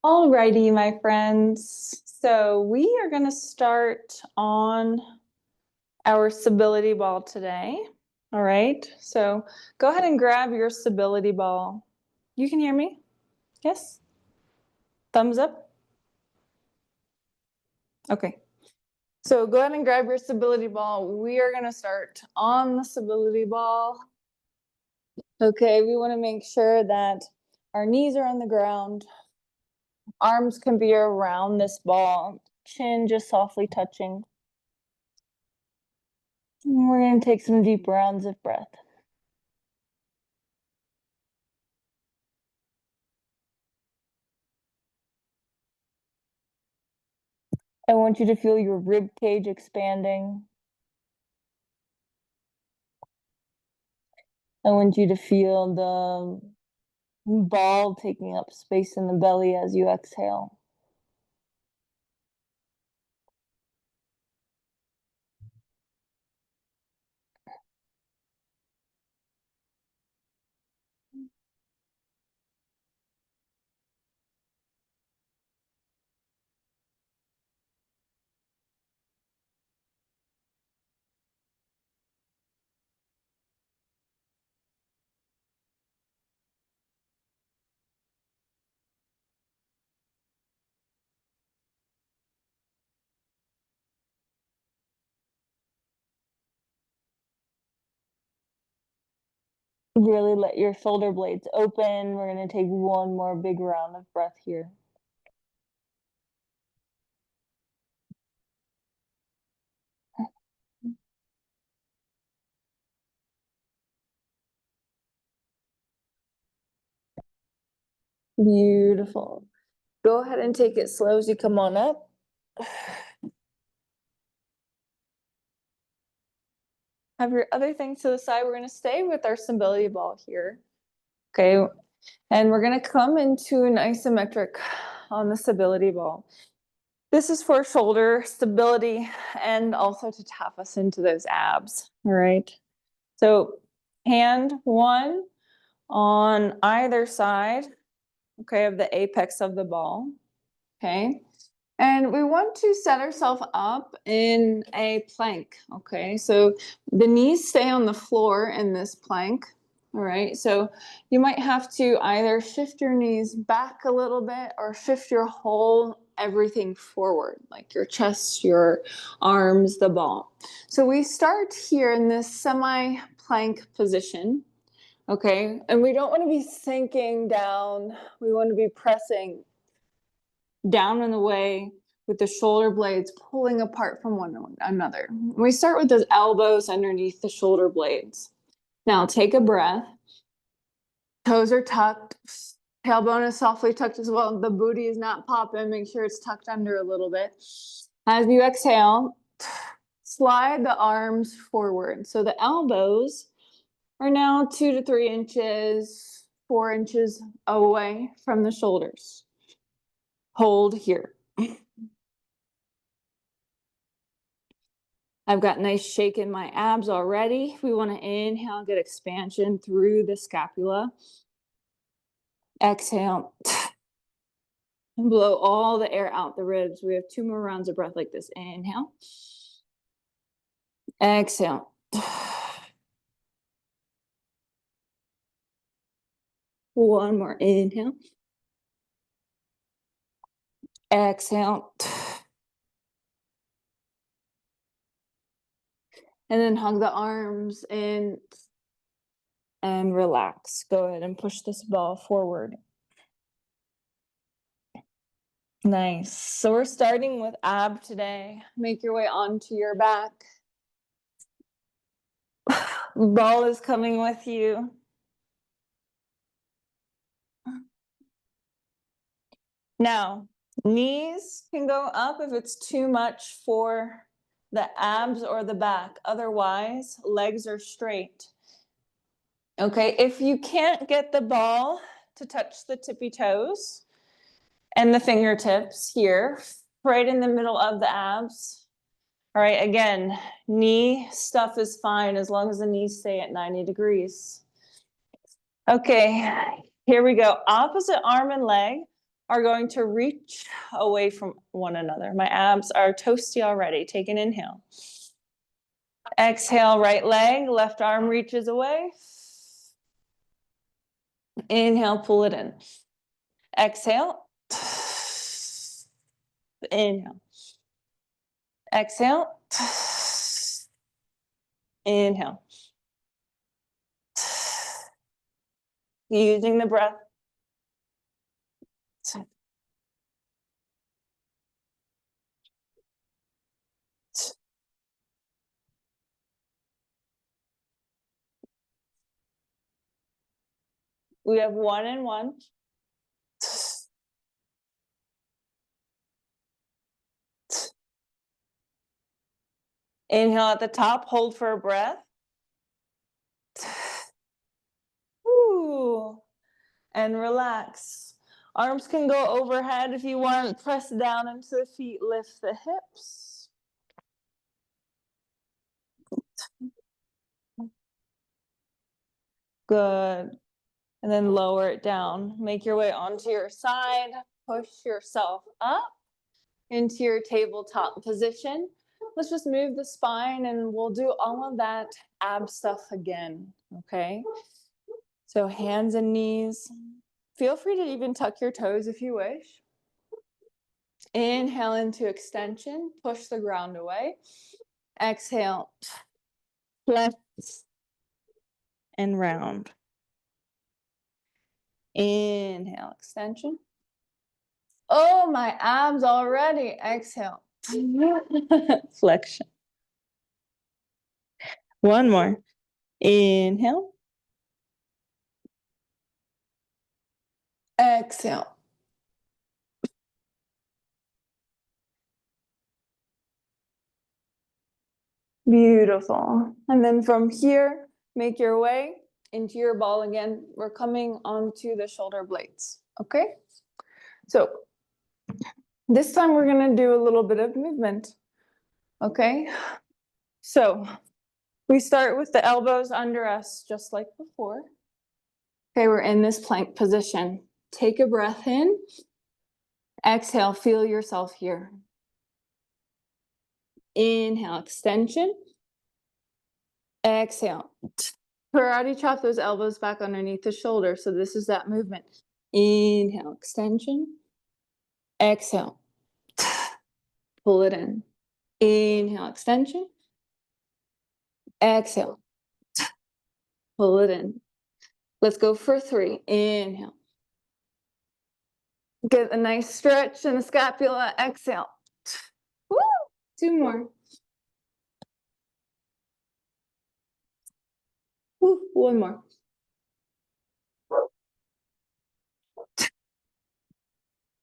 Alrighty, my friends. So we are going to start on our stability ball today. All right. So go ahead and grab your stability ball. You can hear me? Yes? Thumbs up? Okay. So go ahead and grab your stability ball. We are going to start on the stability ball. Okay, we want to make sure that our knees are on the ground. Arms can be around this ball, chin just softly touching. And we're going to take some deep rounds of breath. I want you to feel your rib cage expanding. I want you to feel the ball taking up space in the belly as you exhale. Really let your shoulder blades open. We're going to take one more big round of breath here. Beautiful. Go ahead and take it slow as you come on up. Have your other things to the side. We're going to stay with our stability ball here. Okay. And we're going to come into an isometric on the stability ball. This is for shoulder stability and also to tap us into those abs. All right. So hand one on either side, okay, of the apex of the ball. Okay. And we want to set ourselves up in a plank. Okay. So the knees stay on the floor in this plank. All right. So you might have to either shift your knees back a little bit or shift your whole everything forward, like your chest, your arms, the ball. So we start here in this semi-plank position. Okay. And we don't want to be sinking down. We want to be pressing down and away with the shoulder blades pulling apart from one another. We start with those elbows underneath the shoulder blades. Now take a breath. Toes are tucked. Tailbone is softly tucked as well. The booty is not popping. Make sure it's tucked under a little bit. As you exhale, slide the arms forward. So the elbows are now 2 to 3 inches, 4 inches away from the shoulders. Hold here. I've got nice shake in my abs already. We want to inhale, get expansion through the scapula. Exhale. And blow all the air out the ribs. We have 2 more rounds of breath like this. Inhale. Exhale. One more inhale. Exhale. And then hug the arms in and relax. Go ahead and push this ball forward. Nice. So we're starting with ab today. Make your way onto your back. Ball is coming with you. Now, knees can go up if it's too much for the abs or the back. Otherwise, legs are straight. Okay, if you can't get the ball to touch the tippy toes and the fingertips here, right in the middle of the abs. All right, again, knee stuff is fine as long as the knees stay at 90 degrees. Okay, here we go. Opposite arm and leg. are going to reach away from one another. My abs are toasty already. Take an inhale. Exhale, right leg, left arm reaches away. Inhale, pull it in. Exhale. Inhale. Exhale. Inhale. Using the breath. We have 1 and 1. Inhale at the top, hold for a breath. Ooh. And relax. Arms can go overhead if you want. Press down into the feet, lift the hips. Good. And then lower it down. Make your way onto your side. Push yourself up into your tabletop position. Let's just move the spine and we'll do all of that ab stuff again, okay? So hands and knees. Feel free to even tuck your toes if you wish. Inhale into extension, push the ground away. Exhale, flex and round. Inhale, extension. Oh, my abs already. Exhale, flexion. One more. Inhale. Exhale. Beautiful. And then from here, make your way into your ball again. We're coming onto the shoulder blades, okay? So this time we're gonna do a little bit of movement, okay? So we start with the elbows under us, just like before. Okay, we're in this plank position. Take a breath in. Exhale, feel yourself here. Inhale, extension. Exhale. Karate chop those elbows back underneath the shoulder. So this is that movement. Inhale, extension. Exhale. Pull it in. Inhale, extension. Exhale. Pull it in. Let's go for 3. Inhale. Get a nice stretch in the scapula. Exhale. Woo! 2 more. Woo, 1 more.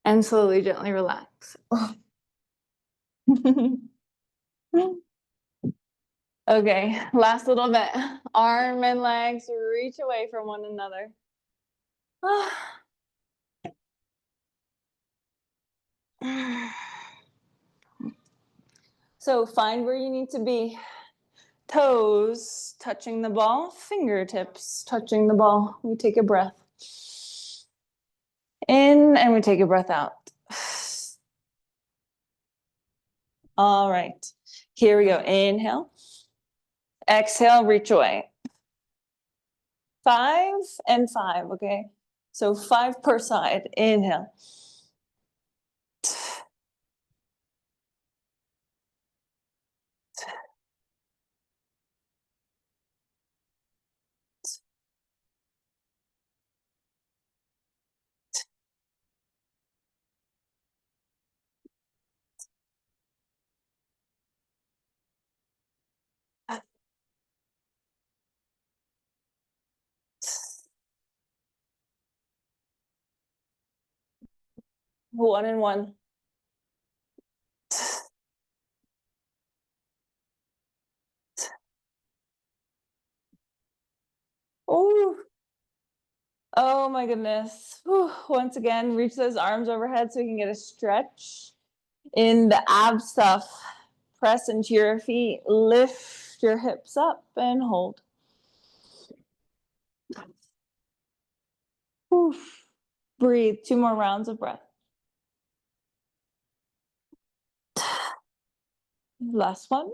And slowly, gently relax. Okay, last little bit. Arm and legs reach away from one another. So find where you need to be. Toes touching the ball, fingertips touching the ball. We take a breath in and we take a breath out. All right, here we go. Inhale. Exhale, reach away. 5 and 5, okay? So 5 per side. Inhale. One and one. Ooh. Oh my goodness. Whew. Once again, reach those arms overhead so we can get a stretch in the ab stuff. Press into your feet, lift your hips up and hold. Whew. Breathe, 2 more rounds of breath. Last one.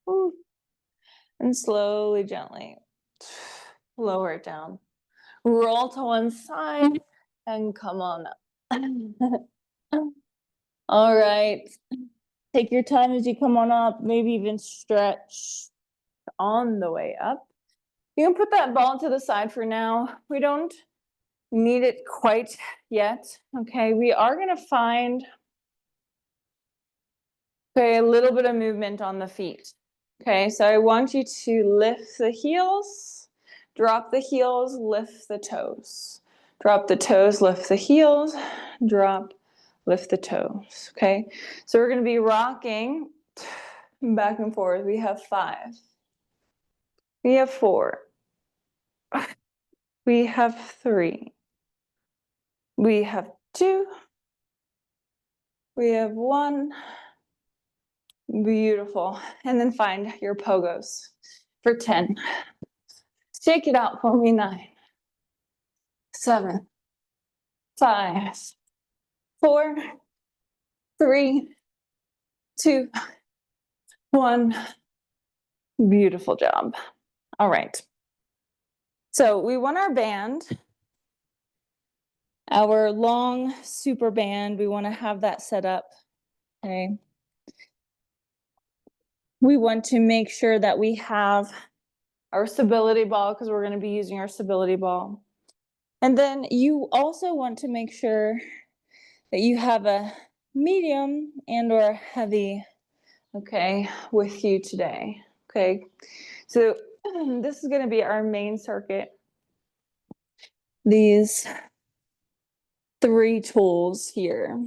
Ooh. And slowly, gently lower it down. Roll to one side and come on up. All right. Take your time as you come on up, maybe even stretch on the way up. You can put that ball to the side for now. We don't need it quite yet. Okay, we are gonna find a little bit of movement on the feet. Okay, so I want you to lift the heels, drop the heels, lift the toes. Drop the toes, lift the heels, drop, lift the toes. Okay, so we're gonna be rocking back and forth. We have 5. We have 4. We have 3. We have 2. We have 1. Beautiful. And then find your pogos for 10. Shake it out for me. 9, 7, 5, 4, 3, 2, 1. Beautiful job. All right. So we want our band, our long super band. We want to have that set up. Okay. We want to make sure that we have our stability ball because we're going to be using our stability ball. And then you also want to make sure that you have a medium and or heavy, okay, with you today. Okay, so this is going to be our main circuit. These 3 tools here.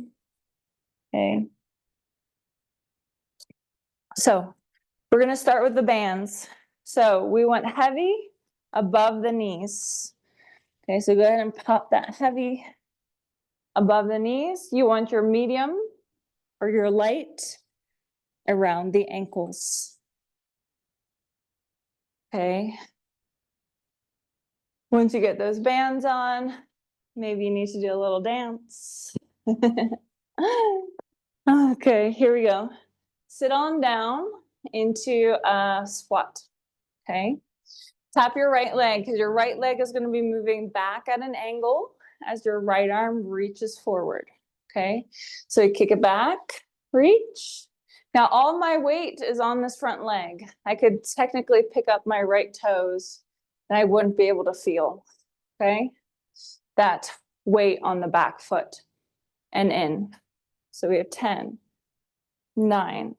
Okay, so we're going to start with the bands. So we want heavy above the knees. Okay, so go ahead and pop that heavy above the knees. You want your medium or your light around the ankles. Okay. Once you get those bands on, maybe you need to do a little dance. Okay, here we go. Sit on down into a squat. Okay. Tap your right leg because your right leg is going to be moving back at an angle as your right arm reaches forward. Okay. So you kick it back, reach. Now all my weight is on this front leg. I could technically pick up my right toes and I wouldn't be able to feel, okay, that weight on the back foot and in. So we have 10, 9,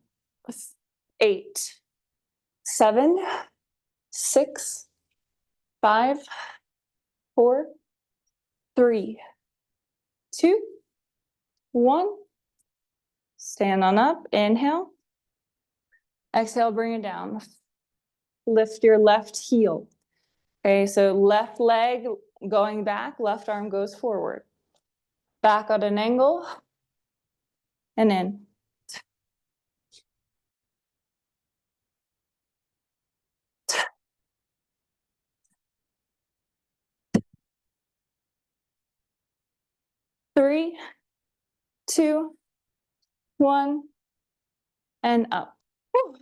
8, 7, 6, 5, 4, 3, 2, 1. Stand on up, inhale. Exhale, bring it down. Lift your left heel. Okay, so left leg going back, left arm goes forward. Back at an angle, and in. Three, 2, 1, and up. Whew.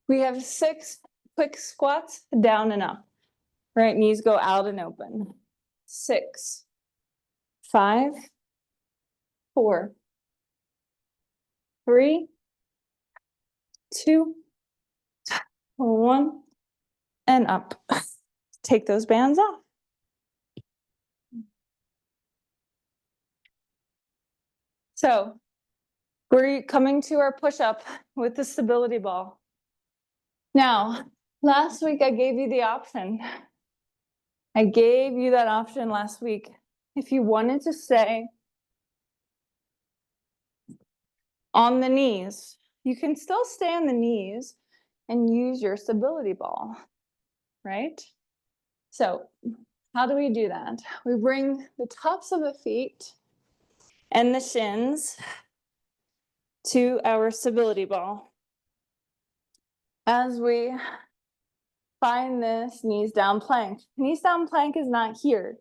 We have 6 quick squats, down and up. Right knees go out and open. 6, 5, 4, 3, 2, 1, and up. Take those bands off. So we're coming to our push-up with the stability ball. Now, last week I gave you the option. I gave you that option last week. If you wanted to stay on the knees, you can still stay on the knees and use your stability ball, right? So how do we do that? We bring the tops of the feet and the shins to our stability ball. As we find this knees down plank. Knees down plank is not here,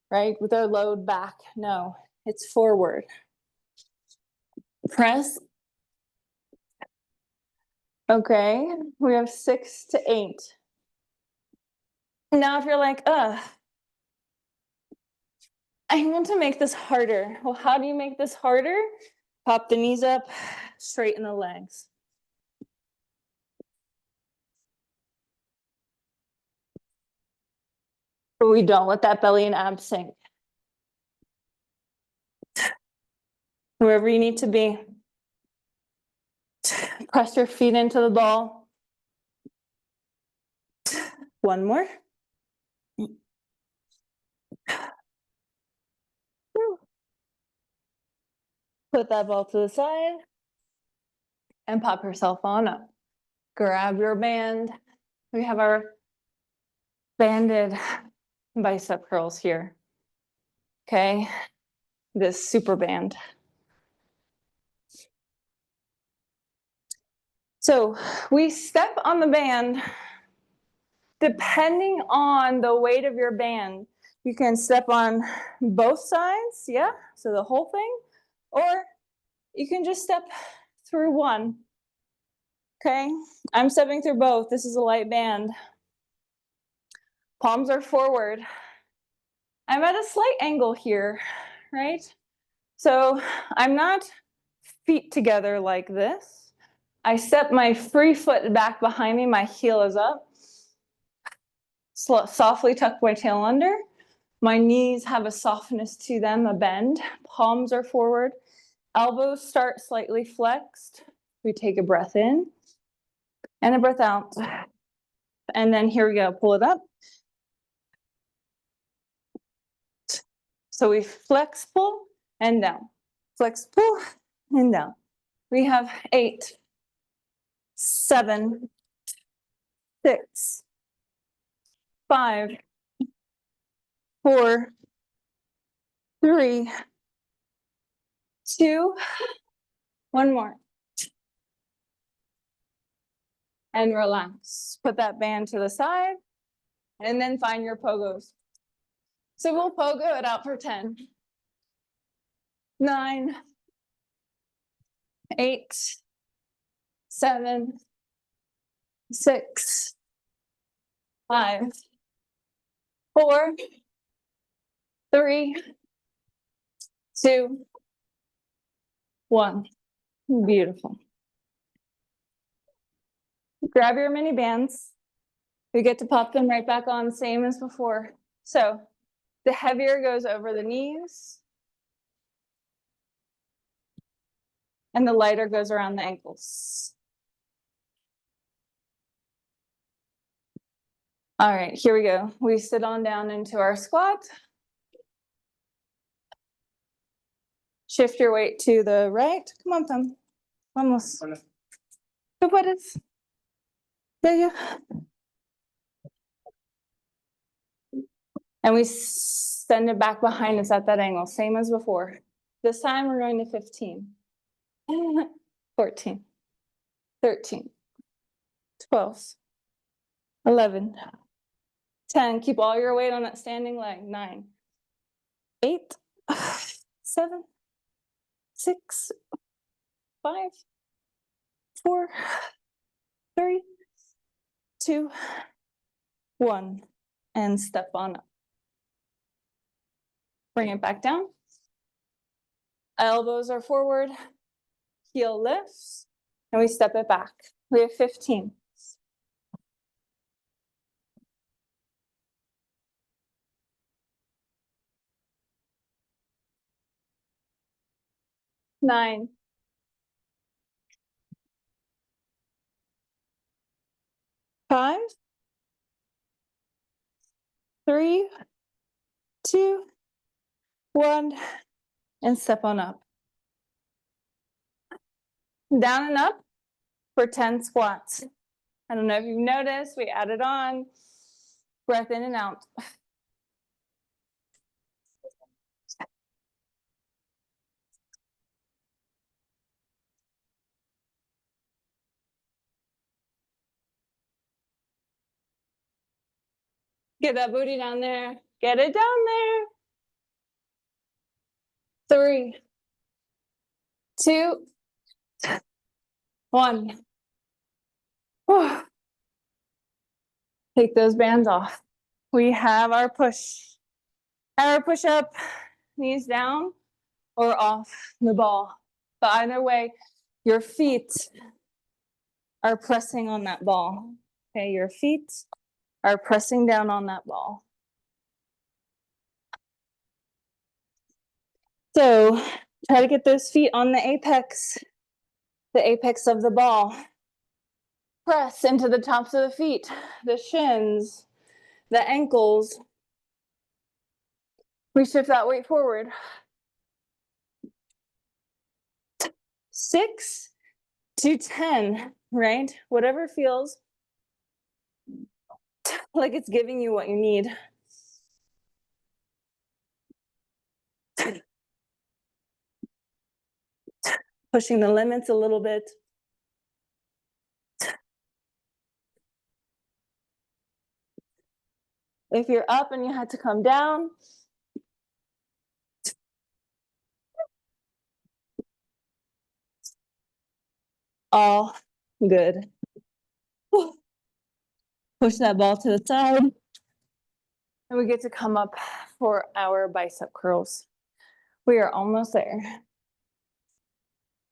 right? With our load back. No, it's forward. Press. Okay, we have 6 to 8. Now if you're like, I want to make this harder. Well, how do you make this harder? Pop the knees up, straighten the legs. But we don't let that belly and abs sink. Wherever you need to be. Press your feet into the ball. One more. Put that ball to the side and pop yourself on up. Grab your band. We have our banded bicep curls here. Okay, this super band. So we step on the band depending on the weight of your band. You can step on both sides, yeah, so the whole thing, or you can just step through one. Okay, I'm stepping through both. This is a light band. Palms are forward. I'm at a slight angle here, right? So I'm not feet together like this. I step my free foot back behind me, my heel is up. Softly tuck my tail under. My knees have a softness to them, a bend. Palms are forward. Elbows start slightly flexed. We take a breath in and a breath out. And then here we go, pull it up. So we flex, pull, and down. Flex, pull, and down. We have 8, 7, 6, 5, 4, 3, 2, one more. And relax. Put that band to the side and then find your pogos. So we'll pogo it out for 10, 9, 8, 7, 6, 5, 4, 3, 2, 1. Beautiful. Grab your mini bands. We get to pop them right back on, same as before. So the heavier goes over the knees. And the lighter goes around the ankles. All right, here we go. We sit on down into our squat. Shift your weight to the right. Come on, Tom. Vamos. Tú puedes. Yeah. And we send it back behind us at that angle, same as before. This time we're going to 15, 14, 13, 12, 11, 10. Keep all your weight on that standing leg. 9, 8, 7, 6, 5, 4, 3, 2, 1. And step on up. Bring it back down. Elbows are forward, heel lifts, and we step it back. We have 15. 9, 5, 3, 2, 1, and step on up. Down and up for 10 squats. I don't know if you've noticed, we added on. Breath in and out. Get that booty down there. Get it down there. 3, 2, 1. Whew. Take those bands off. We have our push. Our push up, knees down or off the ball. But either way, your feet are pressing on that ball. Okay, your feet are pressing down on that ball. So try to get those feet on the apex of the ball. Press into the tops of the feet, the shins, the ankles. We shift that weight forward. 6 to 10, right? Whatever feels like it's giving you what you need. Pushing the limits a little bit. If you're up and you had to come down, all good. Push that ball to the side. And we get to come up for our bicep curls. We are almost there.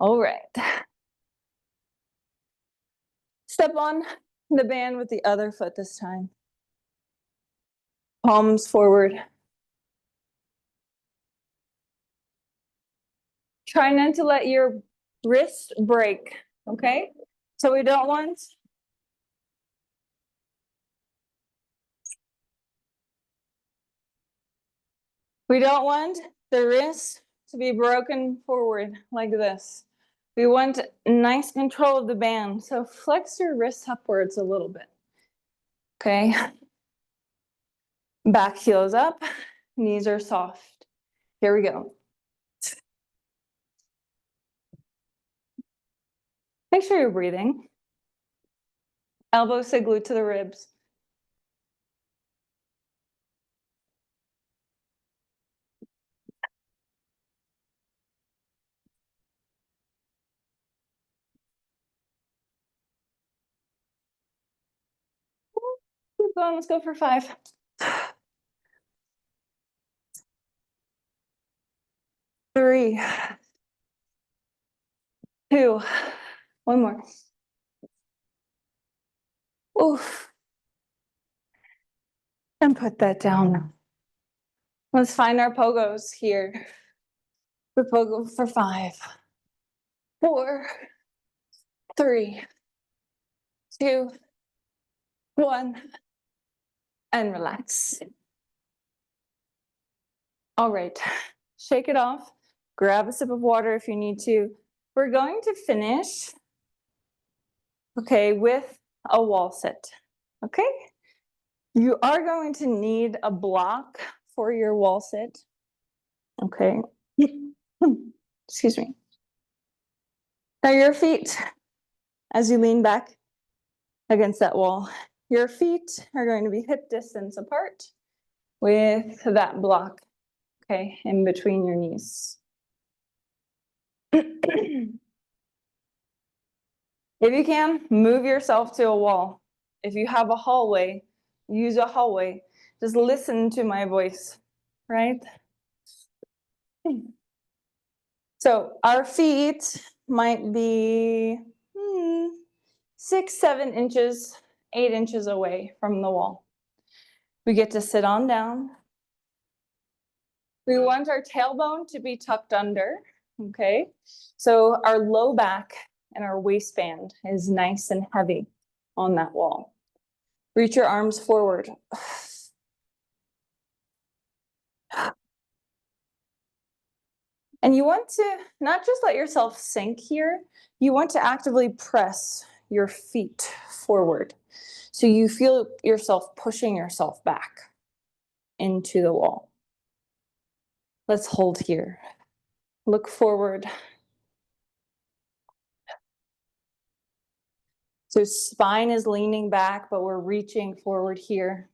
All right. Step on the band with the other foot this time. Palms forward. Try not to let your wrist break, okay? So we don't want the wrist to be broken forward like this. We want nice control of the band. So flex your wrists upwards a little bit. Okay. Back heels up, knees are soft. Here we go. Make sure you're breathing. Elbows stay glued to the ribs. Keep going, let's go for 5. 3, 2, 1 more. Oof. And put that down. Let's find our pogos here. We pogo for 5, 4, 3, 2, 1, and relax. All right, shake it off. Grab a sip of water if you need to. We're going to finish, okay, with a wall sit, okay? You are going to need a block for your wall sit, okay? Excuse me. Now your feet, as you lean back against that wall, your feet are going to be hip distance apart with that block, okay, in between your knees. If you can, move yourself to a wall. If you have a hallway, use a hallway. Just listen to my voice, right? So our feet might be 6, 7 inches, 8 inches away from the wall. We get to sit on down. We want our tailbone to be tucked under, okay? So our low back and our waistband is nice and heavy on that wall. Reach your arms forward. And you want to not just let yourself sink here, you want to actively press your feet forward. So you feel yourself pushing yourself back into the wall. Let's hold here. Look forward. So spine is leaning back, but we're reaching forward here.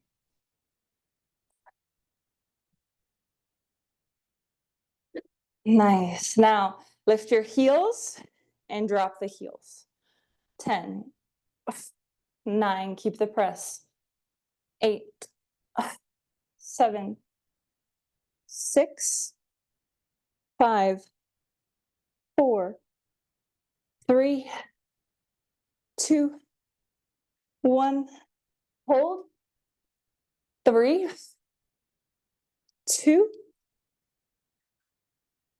Nice. Now lift your heels and drop the heels. 10, 9, keep the press. 8, 7, 6, 5, 4, 3, 2, 1. Hold. 3, 2,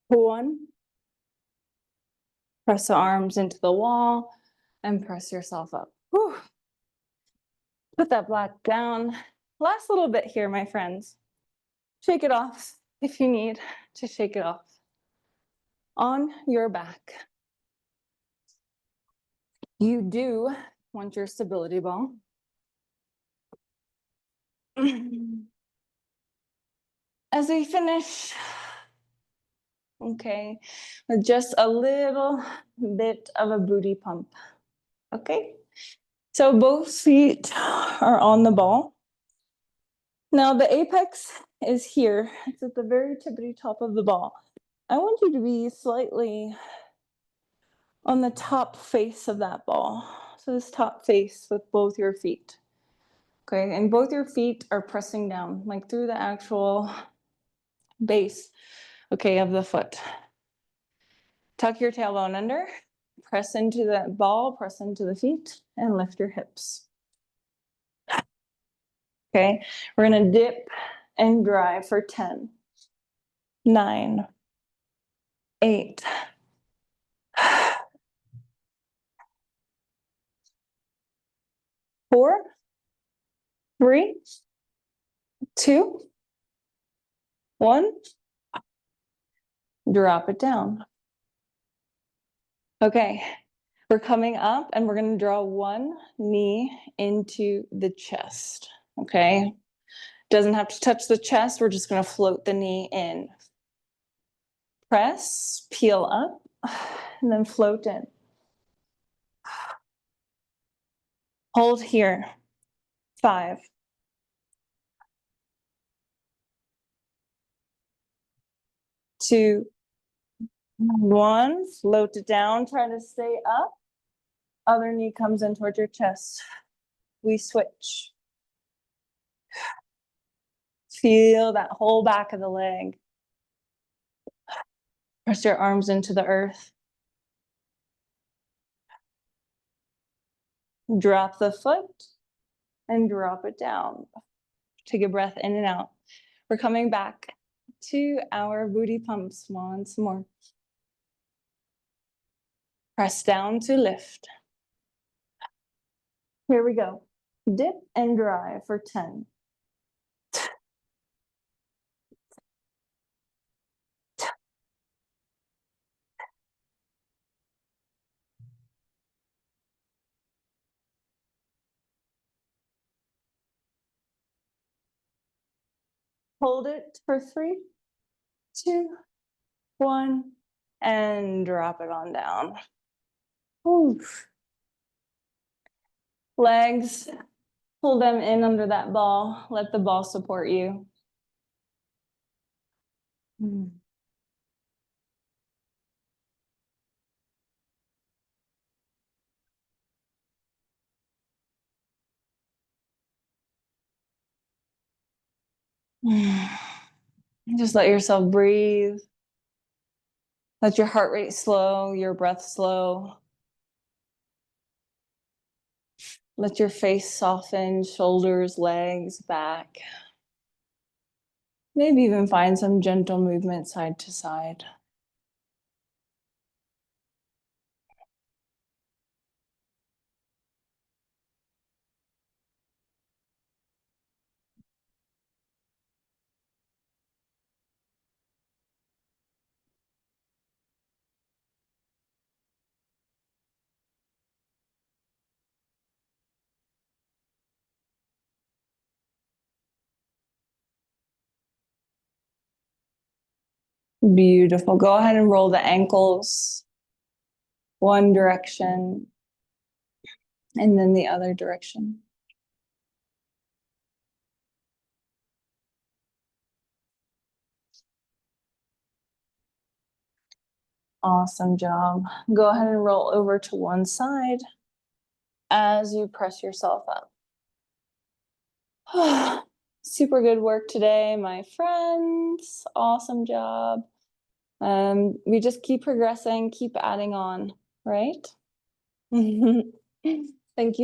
1. Press the arms into the wall and press yourself up. Whew. Put that block down. Last little bit here, my friends. Shake it off if you need to shake it off. On your back. You do want your stability ball. As we finish, okay, with just a little bit of a booty pump. Okay, so both feet are on the ball. Now the apex is here. It's at the very tippity top of the ball. I want you to be slightly on the top face of that ball. So this top face with both your feet. Okay, and both your feet are pressing down, like through the actual base, okay, of the foot. Tuck your tailbone under, press into that ball, press into the feet, and lift your hips. Okay, we're gonna dip and drive for 10, 9, 8, 4, 3, 2, 1. Drop it down. Okay, we're coming up and we're gonna draw one knee into the chest, okay? Doesn't have to touch the chest, we're just gonna float the knee in. Press, peel up, and then float in. Hold here. 5, 2, 1. Float it down, try to stay up. Other knee comes in towards your chest. We switch. Feel that whole back of the leg. Press your arms into the earth. Drop the foot and drop it down. Take a breath in and out. We're coming back to our booty pumps once more. Press down to lift. Here we go. Dip and drive for 10. Hold it for 3, 2, 1, and drop it on down. Oof. Legs, pull them in under that ball. Let the ball support you. Just let yourself breathe. Let your heart rate slow, your breath slow. Let your face soften, shoulders, legs, back. Maybe even find some gentle movement side to side. Beautiful. Go ahead and roll the ankles one direction and then the other direction. Awesome job. Go ahead and roll over to one side. as you press yourself up. Super good work today, my friends. Awesome job. We just keep progressing, keep adding on, right? Thank you